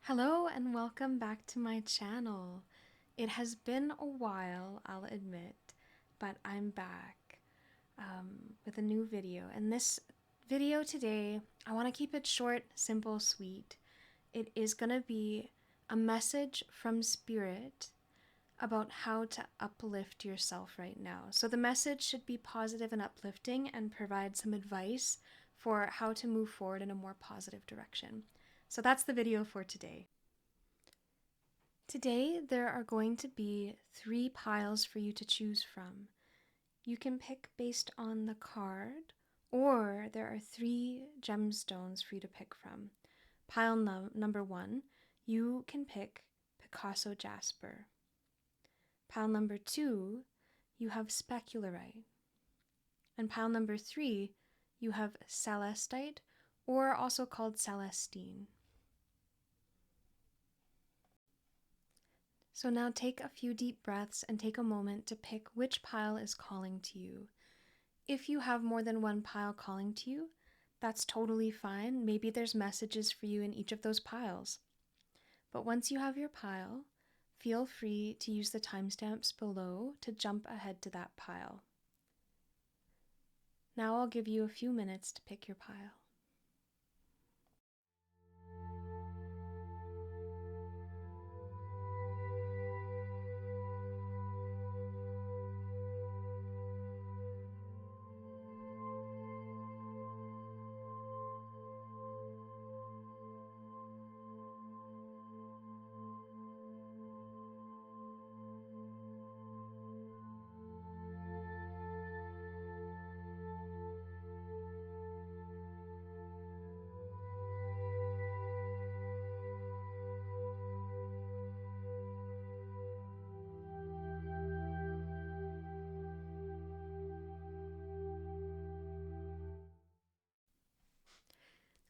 Hello and welcome back to my channel. It has been a while, I'll admit, but I'm back with a new video. And this video today, I want to keep it short, simple, sweet. It is going to be a message from Spirit about how to uplift yourself right now. So the message should be positive and uplifting and provide some advice for how to move forward in a more positive direction. So that's the video for today. Today, there are going to be 3 piles for you to choose from. You can pick based on the card, or there are 3 gemstones for you to pick from. Pile number 1, you can pick Picasso Jasper. Pile number 2, you have specularite. And pile number 3, you have celestite, or also called celestine. So now take a few deep breaths and take a moment to pick which pile is calling to you. If you have more than one pile calling to you, that's totally fine. Maybe there's messages for you in each of those piles. But once you have your pile, feel free to use the timestamps below to jump ahead to that pile. Now I'll give you a few minutes to pick your pile.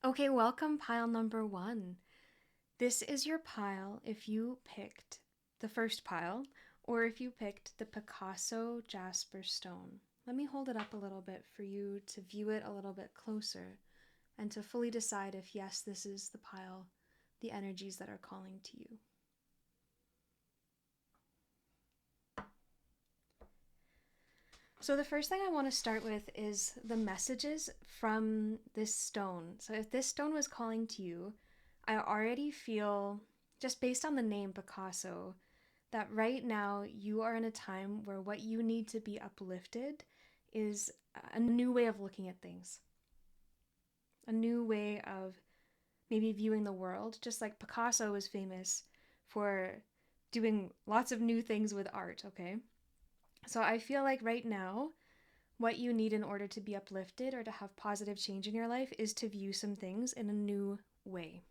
Okay, welcome pile number 1. This is your pile if you picked the first pile, or if you picked the Picasso Jasper stone. Let me hold it up a little bit for you to view it a little bit closer and to fully decide if yes, this is the pile, the energies that are calling to you. So the first thing I want to start with is the messages from this stone. So if this stone was calling to you, I already feel, just based on the name Picasso, that right now you are in a time where what you need to be uplifted is a new way of looking at things, a new way of maybe viewing the world, just like Picasso was famous for doing lots of new things with art, okay? So I feel like right now, what you need in order to be uplifted or to have positive change in your life is to view some things in a new way.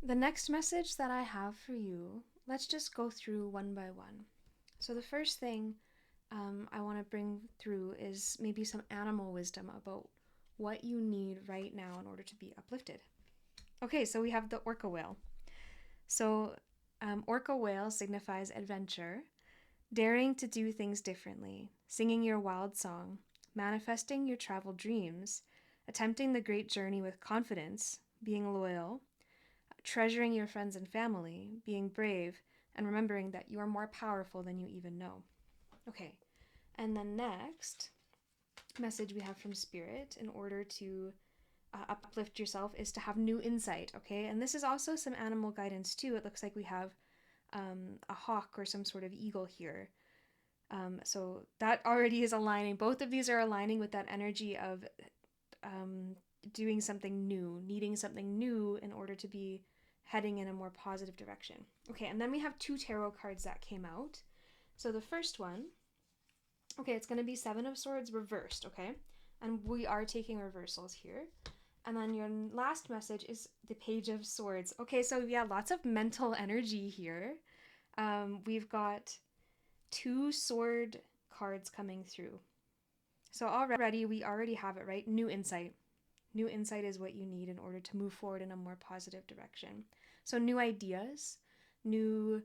The next message that I have for you, let's just go through one by one. So the first thing I want to bring through is maybe some animal wisdom about what you need right now in order to be uplifted. Okay, so we have the orca whale. So orca whale signifies adventure, daring to do things differently, singing your wild song, manifesting your travel dreams, attempting the great journey with confidence, being loyal, treasuring your friends and family, being brave, and remembering that you are more powerful than you even know. Okay, and the next message we have from Spirit in order to uplift yourself is to have new insight, okay? And this is also some animal guidance too. It looks like we have a hawk or some sort of eagle here. So that already is aligning. Both of these are aligning with that energy of doing something new, needing something new in order to be heading in a more positive direction. Okay, and then we have 2 tarot cards that came out. So the first one, okay, it's going to be 7 of Swords reversed, okay? And we are taking reversals here. And then your last message is the Page of Swords. Okay, so yeah, lots of mental energy here. We've got 2 sword cards coming through. So already, we already have it, right? New insight. New insight is what you need in order to move forward in a more positive direction. So new ideas, new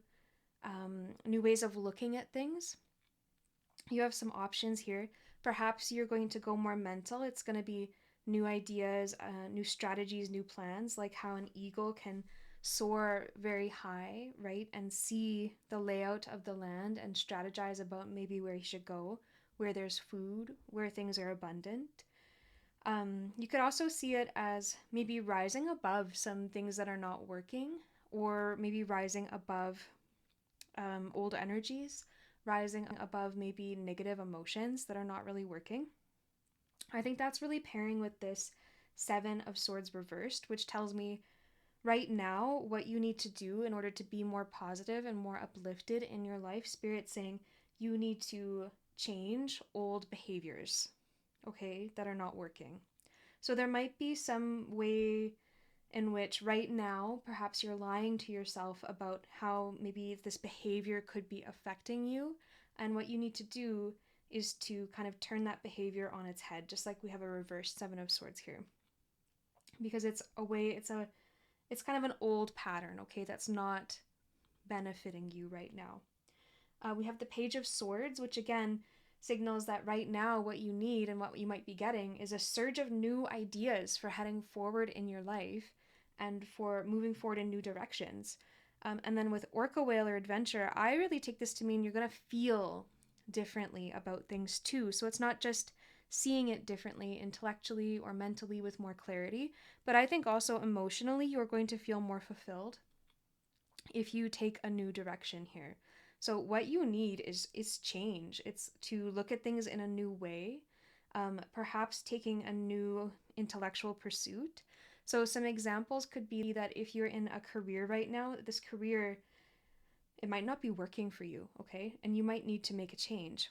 ways of looking at things. You have some options here. Perhaps you're going to go more mental. It's going to be new ideas, new strategies, new plans, like how an eagle can soar very high, right? And see the layout of the land and strategize about maybe where he should go, where there's food, where things are abundant. You could also see it as maybe rising above some things that are not working, or maybe rising above old energies, rising above maybe negative emotions that are not really working. I think that's really pairing with this Seven of Swords reversed, which tells me right now what you need to do in order to be more positive and more uplifted in your life. Spirit saying you need to change old behaviors, okay, that are not working. So there might be some way in which right now perhaps you're lying to yourself about how maybe this behavior could be affecting you, and what you need to do is to kind of turn that behavior on its head, just like we have a reversed Seven of Swords here, because it's kind of an old pattern, okay, that's not benefiting you right now. We have the Page of Swords, which again signals that right now what you need and what you might be getting is a surge of new ideas for heading forward in your life and for moving forward in new directions. And then with Orca Whale or Adventure, I really take this to mean you're going to feel differently about things too. So it's not just seeing it differently intellectually or mentally with more clarity, but I think also emotionally you're going to feel more fulfilled if you take a new direction here. So what you need is change. It's to look at things in a new way, perhaps taking a new intellectual pursuit. So some examples could be that if you're in a career right now, this career, it might not be working for you, okay? And you might need to make a change.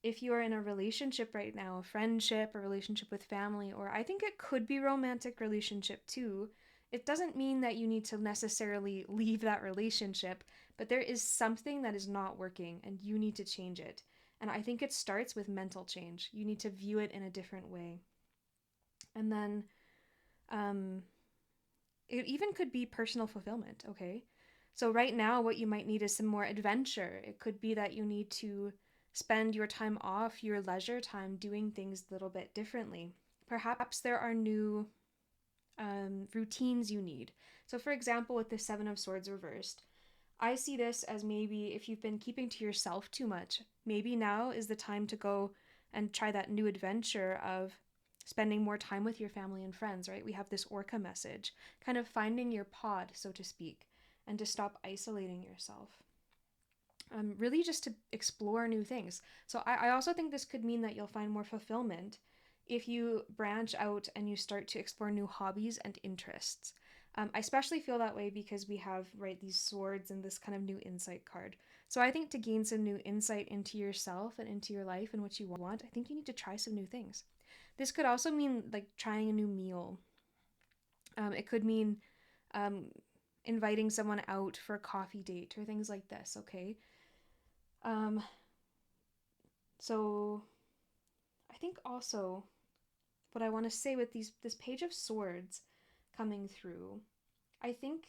If you are in a relationship right now, a friendship, a relationship with family, or I think it could be romantic relationship too, it doesn't mean that you need to necessarily leave that relationship, but there is something that is not working and you need to change it. And I think it starts with mental change. You need to view it in a different way. And then um, it even could be personal fulfillment, okay? So, right now, what you might need is some more adventure. It could be that you need to spend your time off, your leisure time, doing things a little bit differently. Perhaps there are new routines you need. So, for example, with the Seven of Swords reversed, I see this as maybe if you've been keeping to yourself too much, maybe now is the time to go and try that new adventure of spending more time with your family and friends, right? We have this Orca message, kind of finding your pod, so to speak, and to stop isolating yourself. Really just to explore new things. So I also think this could mean that you'll find more fulfillment if you branch out and you start to explore new hobbies and interests. I especially feel that way because we have, right, these swords and this kind of new insight card. So I think to gain some new insight into yourself and into your life and what you want, I think you need to try some new things. This could also mean like trying a new meal. It could mean um, inviting someone out for a coffee date or things like this, okay? Um, so I think also what I want to say with this Page of Swords coming through, I think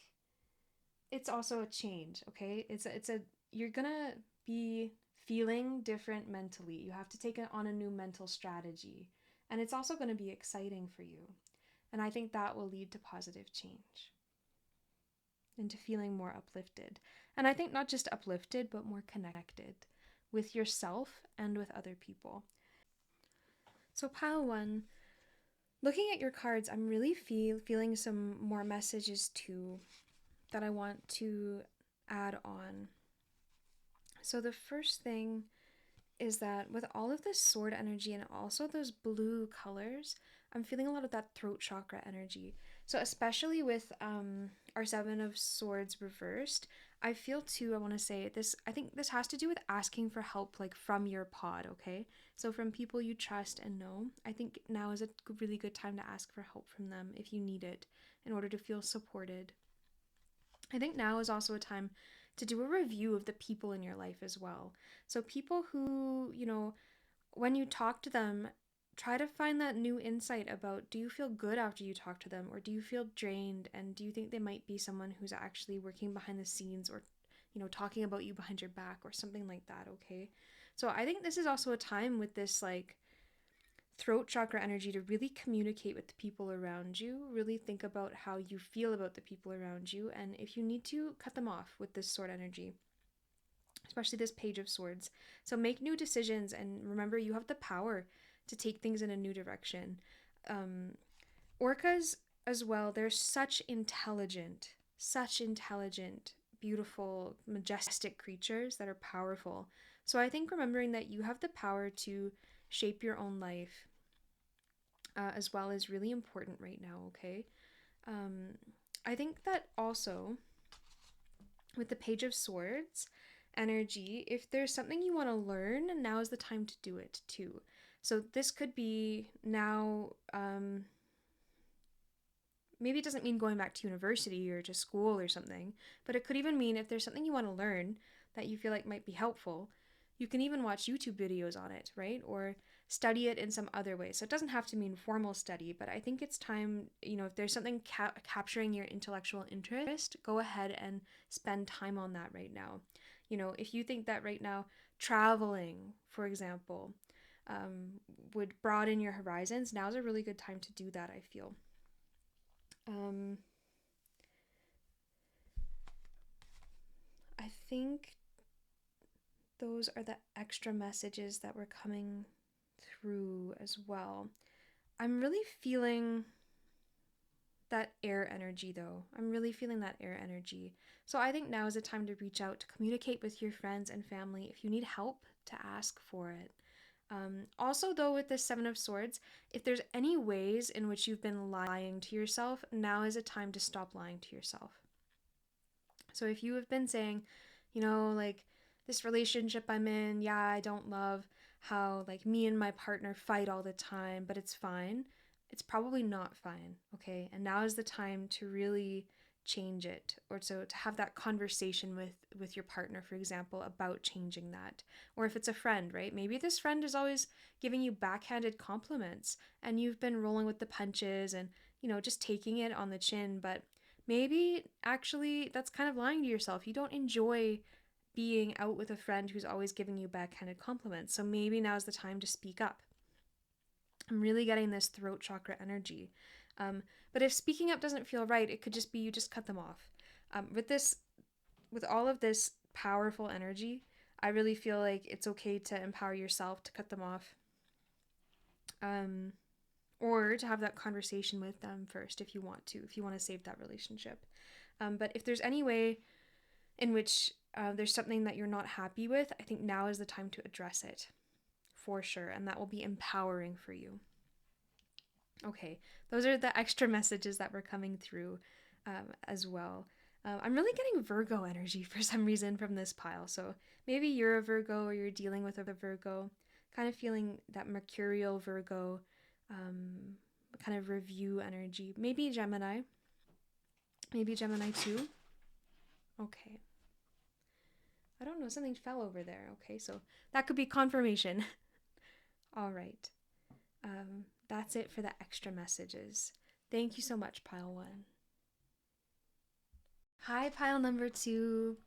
it's also a change, okay? It's a you're gonna be feeling different mentally. You have to take it on a new mental strategy. And it's also going to be exciting for you. And I think that will lead to positive change, into feeling more uplifted. And I think not just uplifted, but more connected with yourself and with other people. So, pile one, looking at your cards, I'm really feeling some more messages too that I want to add on. So, the first thing is that with all of this sword energy and also those blue colors, I'm feeling a lot of that throat chakra energy. So especially with our Seven of Swords reversed, I feel too, I want to say this, I think this has to do with asking for help like from your pod, okay? So from people you trust and know, I think now is a really good time to ask for help from them if you need it in order to feel supported. I think now is also a time to do a review of the people in your life as well. So people who, when you talk to them, try to find that new insight about, do you feel good after you talk to them, or do you feel drained, and do you think they might be someone who's actually working behind the scenes, or talking about you behind your back or something like that, okay? So I think this is also a time with this like throat chakra energy to really communicate with the people around you. Really think about how you feel about the people around you, and if you need to, cut them off with this sword energy, especially this Page of Swords. So make new decisions, and remember, you have the power to take things in a new direction. Um, Orcas as well, they're such intelligent, beautiful, majestic creatures that are powerful. So I think remembering that you have the power to shape your own life as well is really important right now, okay? Um, I think that also with the Page of Swords energy, if there's something you want to learn, now is the time to do it too. So this could be now, maybe it doesn't mean going back to university or to school or something, but it could even mean if there's something you want to learn that you feel like might be helpful, you can even watch YouTube videos on it, right? Or study it in some other way. So it doesn't have to mean formal study, but I think it's time, if there's something capturing your intellectual interest, go ahead and spend time on that right now. If you think that right now, traveling, for example, would broaden your horizons, now's a really good time to do that, I feel. Um, I think those are the extra messages that were coming through as well. I'm really feeling that air energy though. I'm really feeling that air energy. So I think now is a time to reach out, to communicate with your friends and family. If you need help, to ask for it. Also, though, with the Seven of Swords, if there's any ways in which you've been lying to yourself, now is a time to stop lying to yourself. So if you have been saying, like, this relationship I'm in, yeah, I don't love how, like, me and my partner fight all the time, but it's fine. It's probably not fine, okay? And now is the time to really change it, or so to have that conversation with your partner, for example, about changing that. Or if it's a friend, right? Maybe this friend is always giving you backhanded compliments and you've been rolling with the punches and, just taking it on the chin, but maybe actually that's kind of lying to yourself. You don't enjoy being out with a friend who's always giving you backhanded compliments. So maybe now's the time to speak up. I'm really getting this throat chakra energy. But if speaking up doesn't feel right, it could just be you just cut them off. With all of this powerful energy, I really feel like it's okay to empower yourself to cut them off. Or to have that conversation with them first if you want to save that relationship. But if there's any way in which there's something that you're not happy with, I think now is the time to address it for sure, and that will be empowering for you. Okay, those are the extra messages that were coming through as well. I'm really getting Virgo energy for some reason from this pile, so maybe you're a Virgo or you're dealing with a Virgo, kind of feeling that mercurial Virgo kind of review energy. Maybe Gemini too. Okay. I don't know, something fell over there. Okay, so that could be confirmation. All right. That's it for the extra messages. Thank you so much, pile one. Hi, pile number two.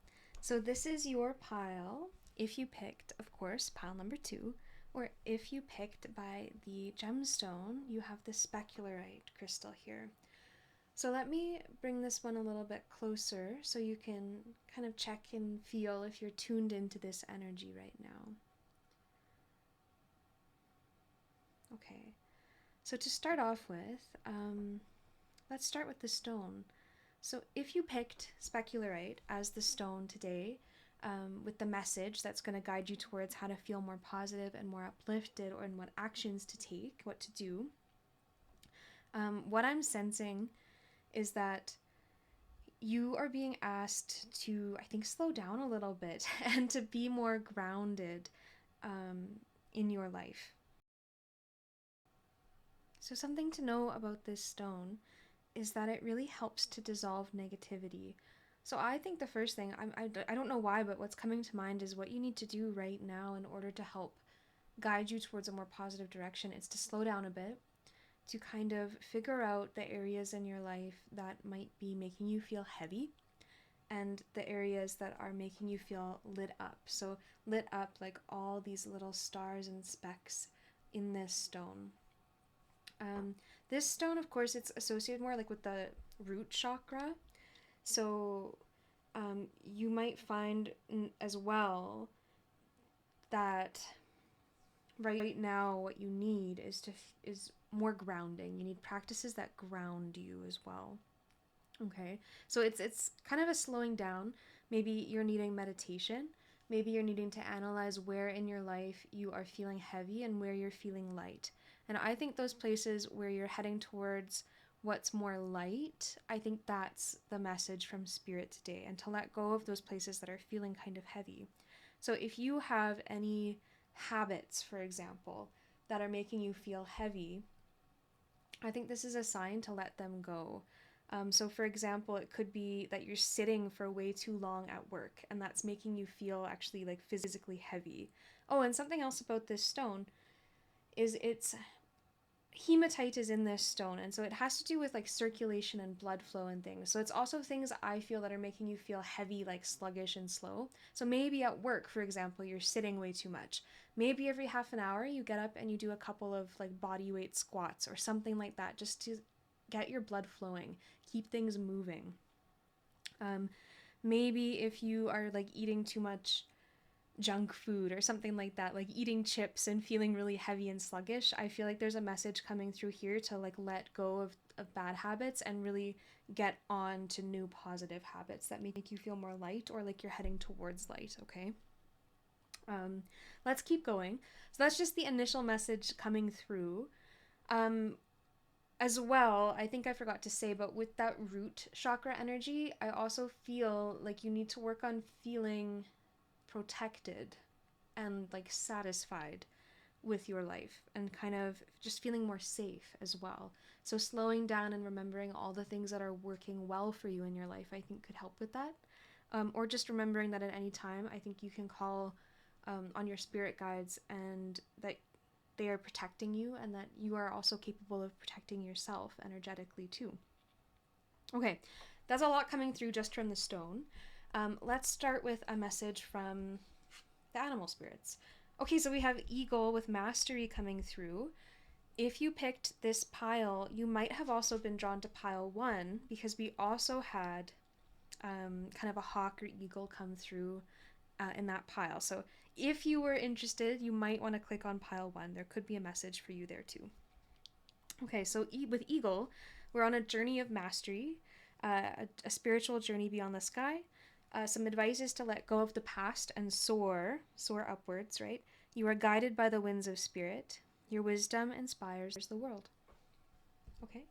So this is your pile. If you picked, of course, pile number two, or if you picked by the gemstone, you have the specularite crystal here. So let me bring this one a little bit closer so you can kind of check and feel if you're tuned into this energy right now. Okay, so to start off with, let's start with the stone. So if you picked specularite as the stone today, with the message that's going to guide you towards how to feel more positive and more uplifted, or in what actions to take, what to do, what I'm sensing is that you are being asked to, I think, slow down a little bit and to be more grounded in your life. So, something to know about this stone is that it really helps to dissolve negativity. So, I think the first thing, I don't know why, but what's coming to mind is what you need to do right now in order to help guide you towards a more positive direction is to slow down a bit, to kind of figure out the areas in your life that might be making you feel heavy and the areas that are making you feel lit up. So, lit up like all these little stars and specks in this stone. Um, this stone, of course, it's associated more like with the root chakra. So you might find as well that right now what you need is more grounding. You need practices that ground you as well. Okay, so it's kind of a slowing down. Maybe you're needing meditation. Maybe you're needing to analyze where in your life you are feeling heavy and where you're feeling light. And I think those places where you're heading towards what's more light, I think that's the message from Spirit today, and to let go of those places that are feeling kind of heavy. So if you have any habits, for example, that are making you feel heavy, I think this is a sign to let them go. So, for example, it could be that you're sitting for way too long at work, and that's making you feel actually like physically heavy. Oh, and something else about this stone is it's hematite is in this stone, and so it has to do with like circulation and blood flow and things. So it's also things I feel that are making you feel heavy, like sluggish and slow. So maybe at work, for example, you're sitting way too much. Maybe every half an hour you get up and you do a couple of like body weight squats or something like that, just to get your blood flowing, keep things moving. um, Maybe if you are like eating too much junk food or something like that, like eating chips and feeling really heavy and sluggish, I feel like there's a message coming through here to like let go of bad habits and really get on to new positive habits that make you feel more light, or like you're heading towards light. Okay. um, let's keep going. So that's just the initial message coming through. um, as well, I think I forgot to say, but with that root chakra energy, I also feel like you need to work on feeling protected and like satisfied with your life, and kind of just feeling more safe as well. So slowing down and remembering all the things that are working well for you in your life, I think could help with that. Or just remembering that at any time, I think you can call on your spirit guides, and that they are protecting you, and that you are also capable of protecting yourself energetically too. Okay, that's a lot coming through just from the stone. Let's start with a message from the animal spirits. Okay, so we have eagle with mastery coming through. If you picked this pile, you might have also been drawn to pile one, because we also had kind of a hawk or eagle come through in that pile. So if you were interested, you might want to click on pile one. There could be a message for you there too. Okay, so with eagle, we're on a journey of mastery, a spiritual journey beyond the sky. Some advice is to let go of the past and soar upwards, right? You are guided by the winds of spirit. Your wisdom inspires the world. Okay,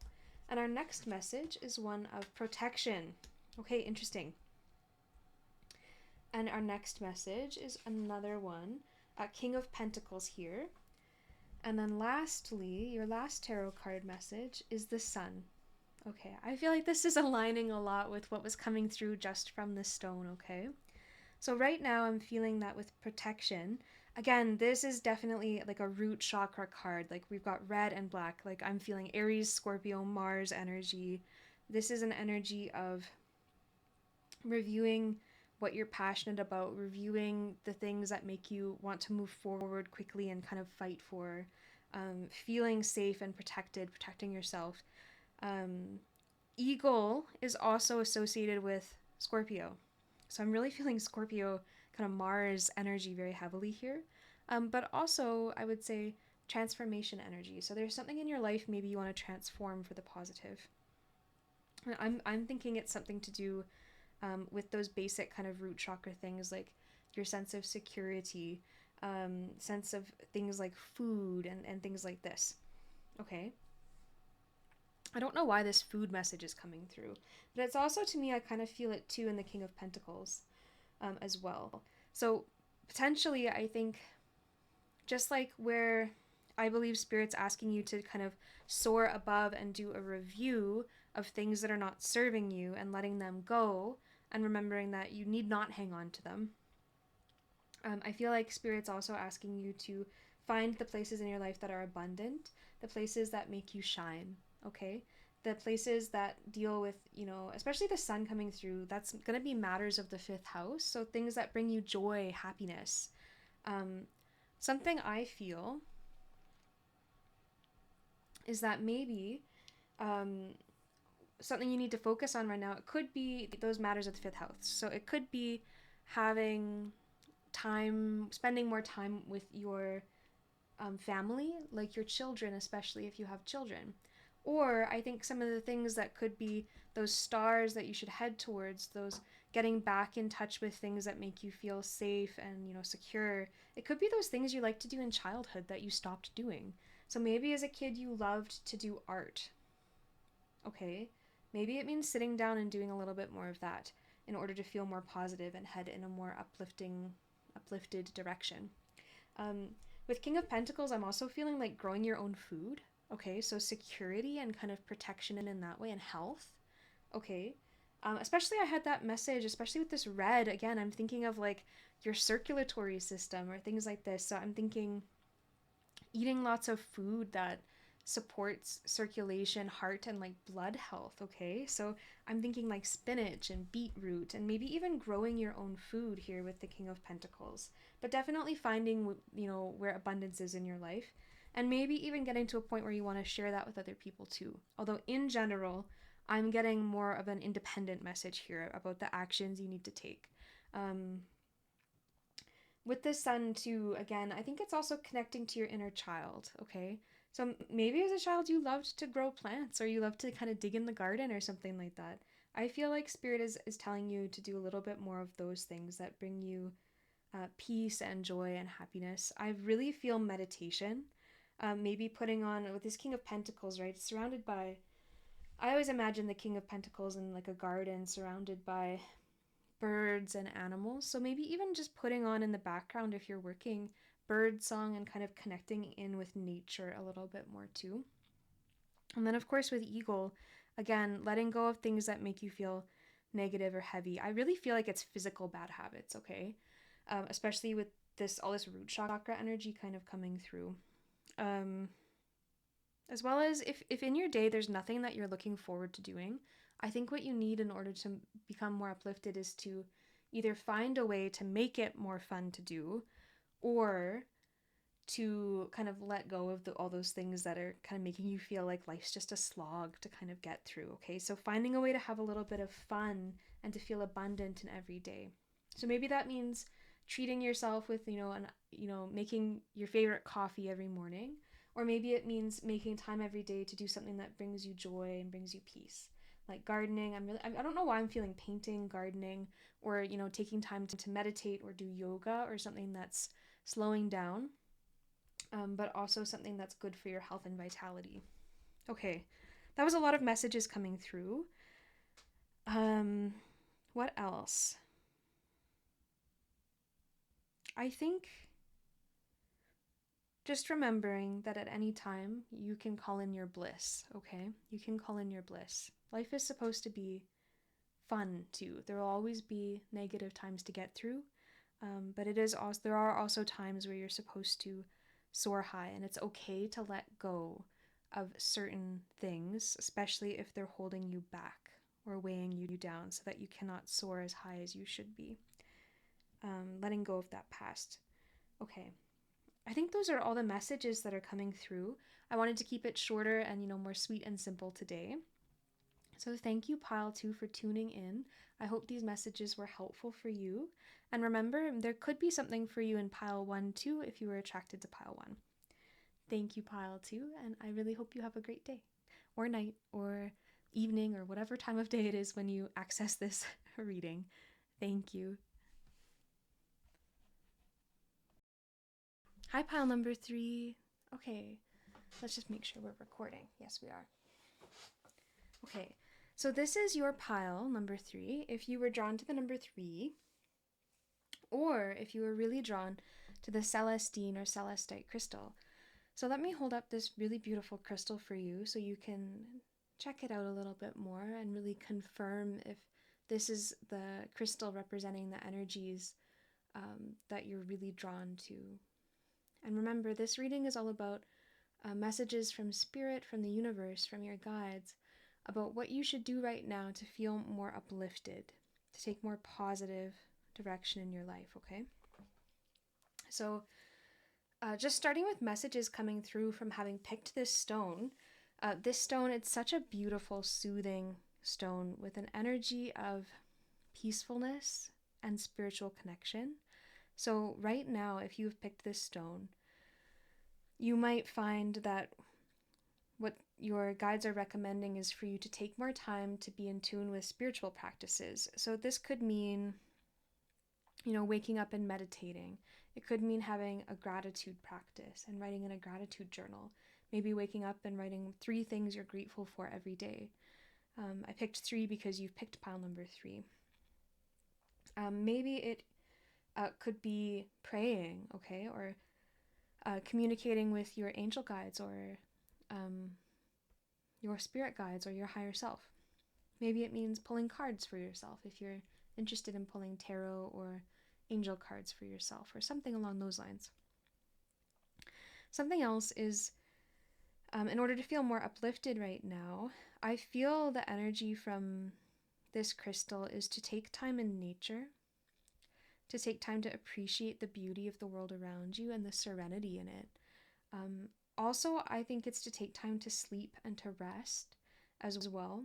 and our next message is one of protection. Okay, interesting. And our next message is another one, King of Pentacles here. And then lastly, your last tarot card message is the Sun. Okay, I feel like this is aligning a lot with what was coming through just from the stone, okay? So right now I'm feeling that with protection. Again, this is definitely like a root chakra card. Like we've got red and black. Like I'm feeling Aries, Scorpio, Mars energy. This is an energy of reviewing what you're passionate about, reviewing the things that make you want to move forward quickly and kind of fight for, feeling safe and protected, protecting yourself. Eagle is also associated with Scorpio. So I'm really feeling Scorpio kind of Mars energy very heavily here. But also, I would say transformation energy. So there's something in your life maybe you want to transform for the positive. I'm thinking it's something to do with those basic kind of root chakra things, like your sense of security, sense of things like food and things like this. Okay. I don't know why this food message is coming through, but it's also, to me, I kind of feel it too in the King of Pentacles as well. So potentially, I think, just like where I believe Spirit's asking you to kind of soar above and do a review of things that are not serving you and letting them go, and remembering that you need not hang on to them. I feel like Spirit's also asking you to find the places in your life that are abundant, the places that make you shine, okay? The places that deal with, especially the Sun coming through, that's going to be matters of the fifth house. So things that bring you joy, happiness. Something I feel is that maybe um, something you need to focus on right now, it could be those matters of the fifth house. So it could be having time, spending more time with your family, like your children, especially if you have children. Or I think some of the things that could be those stars that you should head towards, those getting back in touch with things that make you feel safe and, secure. It could be those things you like to do in childhood that you stopped doing. So maybe as a kid you loved to do art. Okay. Maybe it means sitting down and doing a little bit more of that in order to feel more positive and head in a more uplifted direction. Um, with King of Pentacles, I'm also feeling like growing your own food. Okay, so security and kind of protection in that way, and health. Okay. Especially I had that message, especially with this red. Again, I'm thinking of like your circulatory system or things like this. So I'm thinking eating lots of food that supports circulation, heart, and like blood health. Okay, so I'm thinking like spinach and beetroot, and maybe even growing your own food here with the King of Pentacles. But definitely finding, where abundance is in your life, and maybe even getting to a point where you want to share that with other people too. Although in general, I'm getting more of an independent message here about the actions you need to take. Um, with the sun too, again, I think it's also connecting to your inner child. Okay, so maybe as a child you loved to grow plants, or you loved to kind of dig in the garden or something like that. I feel like spirit is telling you to do a little bit more of those things that bring you peace and joy and happiness. I really feel meditation, maybe putting on with this King of Pentacles, right, surrounded by, I always imagine the King of Pentacles in like a garden surrounded by birds and animals. So maybe even just putting on in the background, if you're working, bird song and kind of connecting in with nature a little bit more too. And then, of course, with Eagle, again, letting go of things that make you feel negative or heavy. I really feel like it's physical bad habits, okay? Especially with all this root chakra energy kind of coming through. Um, as well as if in your day there's nothing that you're looking forward to doing, I think what you need in order to become more uplifted is to either find a way to make it more fun to do, or to kind of let go of all those things that are kind of making you feel like life's just a slog to kind of get through. Okay, so finding a way to have a little bit of fun and to feel abundant in every day. So maybe that means treating yourself with, making your favorite coffee every morning, or maybe it means making time every day to do something that brings you joy and brings you peace, like gardening. I don't know why I'm feeling painting, gardening, or taking time to meditate or do yoga or something that's slowing down, but also something that's good for your health and vitality. Okay, that was a lot of messages coming through. What else? I think just remembering that at any time you can call in your bliss, okay? You can call in your bliss. Life is supposed to be fun too. There will always be negative times to get through, but there are also times where you're supposed to soar high, and it's okay to let go of certain things, especially if they're holding you back or weighing you down so that you cannot soar as high as you should be. Letting go of that past. Okay, I think those are all the messages that are coming through. I wanted to keep it shorter and, more sweet and simple today. So thank you, Pile 2, for tuning in. I hope these messages were helpful for you. And remember, there could be something for you in Pile 1 too if you were attracted to Pile 1. Thank you, Pile 2, and I really hope you have a great day, or night, or evening, or whatever time of day it is when you access this reading. Thank you. Hi, Pile number 3. Okay, let's just make sure we're recording. Yes, we are. Okay, so this is your pile number 3. If you were drawn to the number 3, or if you were really drawn to the Celestine or Celestite crystal. So let me hold up this really beautiful crystal for you so you can check it out a little bit more and really confirm if this is the crystal representing the energies that you're really drawn to. And remember, this reading is all about messages from spirit, from the universe, from your guides, about what you should do right now to feel more uplifted, to take more positive direction in your life, okay? So just starting with messages coming through from having picked this stone, This stone, it's such a beautiful, soothing stone with an energy of peacefulness and spiritual connection. So, right now, if you've picked this stone, you might find that what your guides are recommending is for you to take more time to be in tune with spiritual practices. So, this could mean, waking up and meditating. It could mean having a gratitude practice and writing in a gratitude journal. Maybe waking up and writing 3 things you're grateful for every day. I picked 3 because you've picked pile number 3. Maybe it could be praying, okay, or communicating with your angel guides or your spirit guides or your higher self. Maybe it means pulling cards for yourself if you're interested in pulling tarot or angel cards for yourself or something along those lines. Something else is, in order to feel more uplifted right now, I feel the energy from this crystal is to take time in nature, to take time to appreciate the beauty of the world around you and the serenity in it. Also, I think it's to take time to sleep and to rest as well,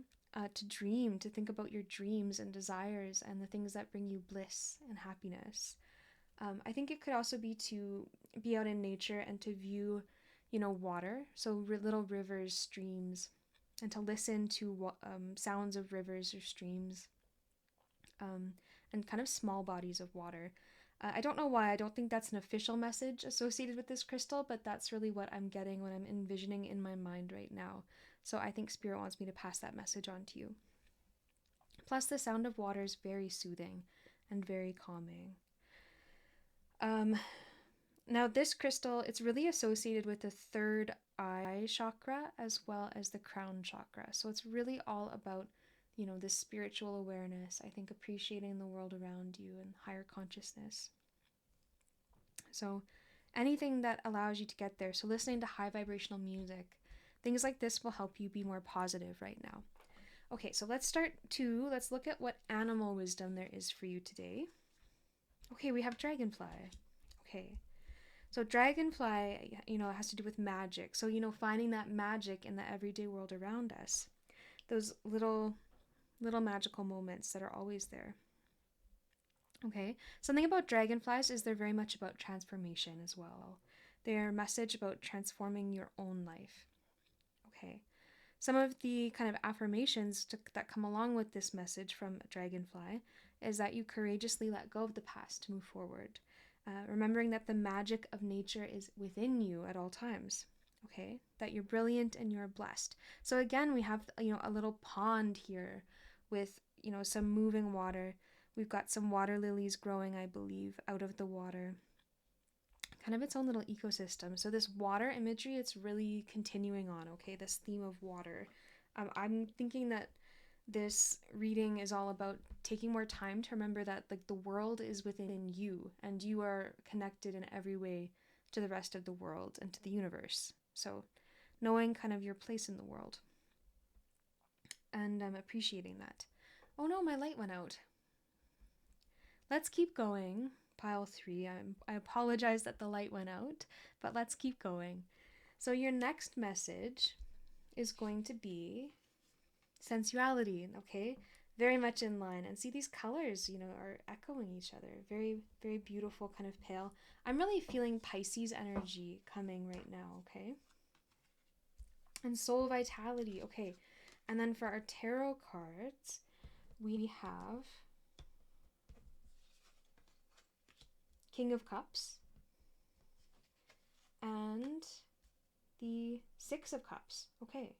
to dream, to think about your dreams and desires and the things that bring you bliss and happiness. I think it could also be to be out in nature and to view, water, so little rivers, streams, and to listen to sounds of rivers or streams, and kind of small bodies of water. I don't know why. I don't think that's an official message associated with this crystal, but that's really what I'm getting when I'm envisioning in my mind right now. So I think Spirit wants me to pass that message on to you. Plus, the sound of water is very soothing and very calming. Now, this crystal, it's really associated with the third eye chakra as well as the crown chakra. So it's really all about, this spiritual awareness. I think appreciating the world around you and higher consciousness. So anything that allows you to get there. So listening to high vibrational music, things like this will help you be more positive right now. Okay, so let's look at what animal wisdom there is for you today. Okay, we have dragonfly. Okay. So dragonfly, it has to do with magic. So, finding that magic in the everyday world around us. Those little magical moments that are always there. Okay, something about dragonflies is they're very much about transformation as well. They're a message about transforming your own life. Okay, some of the kind of affirmations that come along with this message from dragonfly is that you courageously let go of the past to move forward. Remembering that the magic of nature is within you at all times. Okay, that you're brilliant and you're blessed. So again, we have a little pond here with some moving water. We've got some water lilies growing, I believe, out of the water. Kind of its own little ecosystem. So this water imagery, it's really continuing on. Okay, this theme of water. I'm thinking that this reading is all about taking more time to remember that the world is within you and you are connected in every way to the rest of the world and to the universe. So knowing kind of your place in the world and appreciating that. Oh no, my light went out. Let's keep going. Pile 3. I apologize that the light went out, but let's keep going. So your next message is going to be sensuality, okay? Very much in line. And see, these colors, are echoing each other. Very, very beautiful, kind of pale. I'm really feeling Pisces energy coming right now, okay? And soul vitality, okay. And then for our tarot cards, we have King of Cups and the Six of Cups, okay.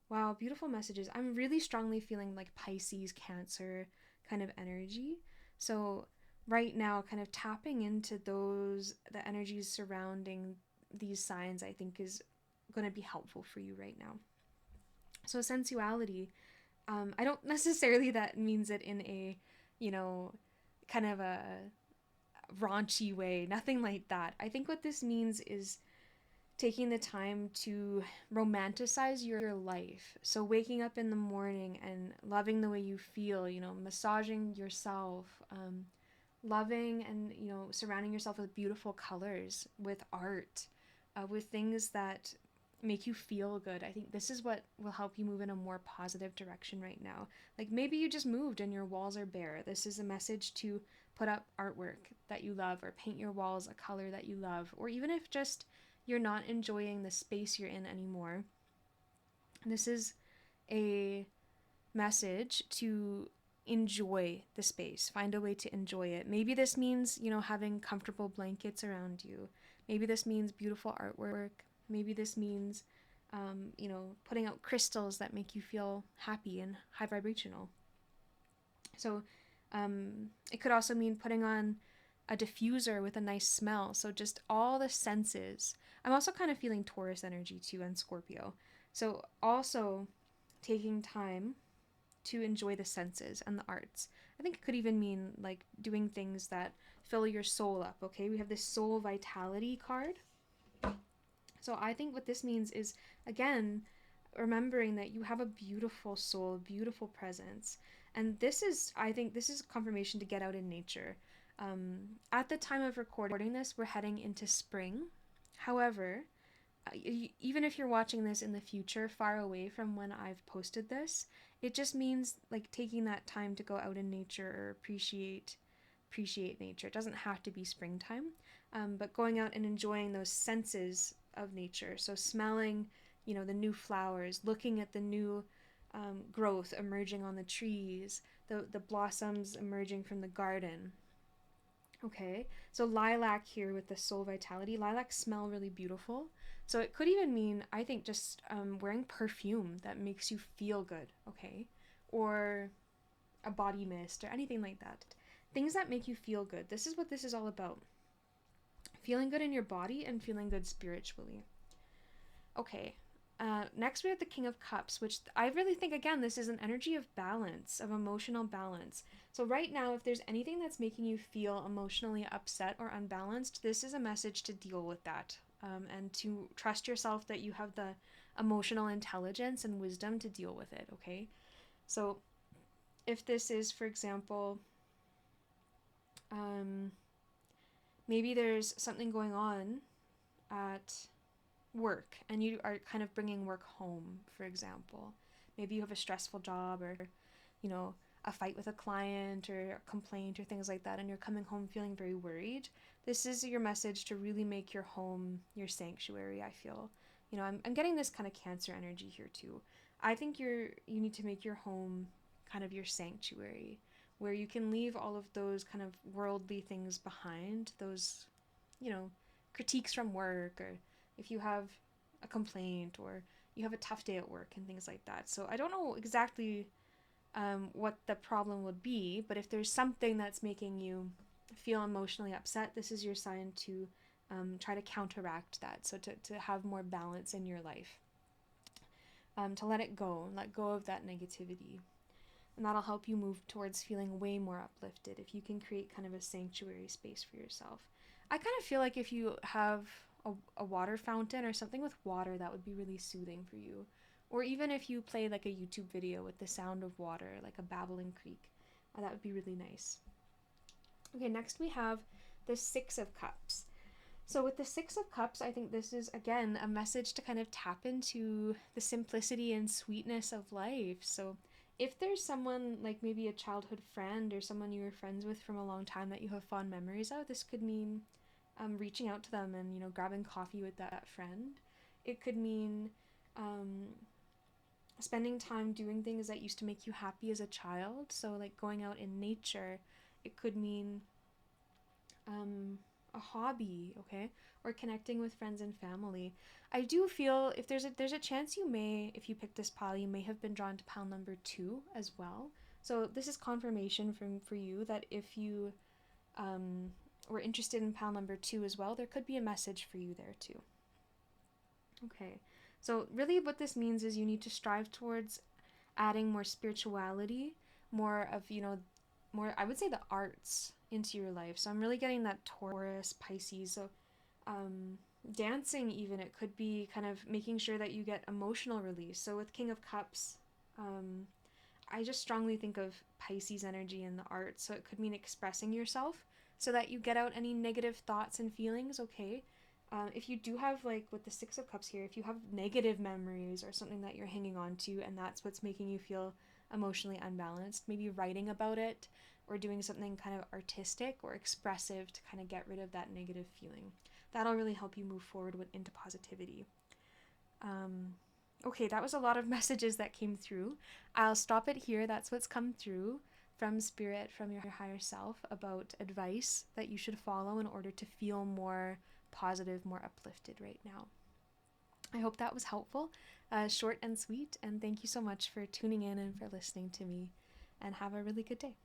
Wow, beautiful messages. I'm really strongly feeling like Pisces, Cancer kind of energy. So right now, kind of tapping into the energies surrounding these signs, I think is going to be helpful for you right now. So sensuality, I don't necessarily that means it in a, kind of a raunchy way, nothing like that. I think what this means is taking the time to romanticize your life. So waking up in the morning and loving the way you feel, massaging yourself, loving and, surrounding yourself with beautiful colors, with art, with things that make you feel good. I think this is what will help you move in a more positive direction right now. Like maybe you just moved and your walls are bare. This is a message to put up artwork that you love, or paint your walls a color that you love, or even if just you're not enjoying the space you're in anymore. This is a message to enjoy the space, find a way to enjoy it. Maybe this means, having comfortable blankets around you. Maybe this means beautiful artwork. Maybe this means, putting out crystals that make you feel happy and high vibrational. So it could also mean putting on a diffuser with a nice smell. So just all the senses. I'm also kind of feeling Taurus energy too, and Scorpio. So also taking time to enjoy the senses and the arts. I think it could even mean like doing things that fill your soul up, okay? We have this soul vitality card. So I think what this means is, again, remembering that you have a beautiful soul, beautiful presence. And I think this is confirmation to get out in nature. At the time of recording this, we're heading into spring. However, even if you're watching this in the future, far away from when I've posted this, it just means like taking that time to go out in nature or appreciate nature. It doesn't have to be springtime, but going out and enjoying those senses of nature. So smelling, the new flowers, looking at the new growth emerging on the trees, the blossoms emerging from the garden. Okay, so lilac here with the soul vitality. Lilacs smell really beautiful. So it could even mean, I think, just wearing perfume that makes you feel good, okay? Or a body mist or anything like that. Things that make you feel good. This is what this is all about. Feeling good in your body and feeling good spiritually. Okay, next we have the King of Cups, which I really think, again, this is an energy of balance, of emotional balance. So right now, if there's anything that's making you feel emotionally upset or unbalanced, this is a message to deal with that, and to trust yourself that you have the emotional intelligence and wisdom to deal with it, okay? So if this is, for example, maybe there's something going on at work and you are kind of bringing work home, for example. Maybe you have a stressful job, or a fight with a client or a complaint or things like that, and you're coming home feeling very worried. This is your message to really make your home your sanctuary. I feel, I'm getting this kind of Cancer energy here too. I think you need to make your home kind of your sanctuary, where you can leave all of those kind of worldly things behind, those critiques from work, or if you have a complaint or you have a tough day at work and things like that. So I don't know exactly what the problem would be, but if there's something that's making you feel emotionally upset, this is your sign to try to counteract that. So to have more balance in your life, to let go of that negativity. And that'll help you move towards feeling way more uplifted if you can create kind of a sanctuary space for yourself. I kind of feel like if you have a water fountain or something with water, that would be really soothing for you. Or even if you play like a YouTube video with the sound of water, like a babbling creek, that would be really nice. Okay, next we have the Six of Cups. So with the Six of Cups, I think this is, again, a message to kind of tap into the simplicity and sweetness of life. So if there's someone, like maybe a childhood friend or someone you were friends with from a long time that you have fond memories of, this could mean reaching out to them and grabbing coffee with that friend. It could mean spending time doing things that used to make you happy as a child. So like going out in nature. It could mean a hobby, okay, or connecting with friends and family. I do feel if there's a chance you may, if you pick this pile, you may have been drawn to pile number 2 as well. So this is confirmation for you that if you were interested in pile number 2 as well, there could be a message for you there too. Okay, so really what this means is you need to strive towards adding more spirituality, more of, more, I would say, the arts into your life. So I'm really getting that Taurus, Pisces. So dancing, even, it could be kind of making sure that you get emotional release. So with King of Cups, I just strongly think of Pisces energy in the arts. So it could mean expressing yourself so that you get out any negative thoughts and feelings, okay? If you do have, like with the Six of Cups here, if you have negative memories or something that you're hanging on to and that's what's making you feel emotionally unbalanced, maybe writing about it or doing something kind of artistic or expressive to kind of get rid of that negative feeling. That'll really help you move forward into positivity. Okay, that was a lot of messages that came through. I'll stop it here. That's what's come through from Spirit, from your higher self, about advice that you should follow in order to feel more positive, more uplifted right now. I hope that was helpful, short and sweet, and thank you so much for tuning in and for listening to me, and have a really good day.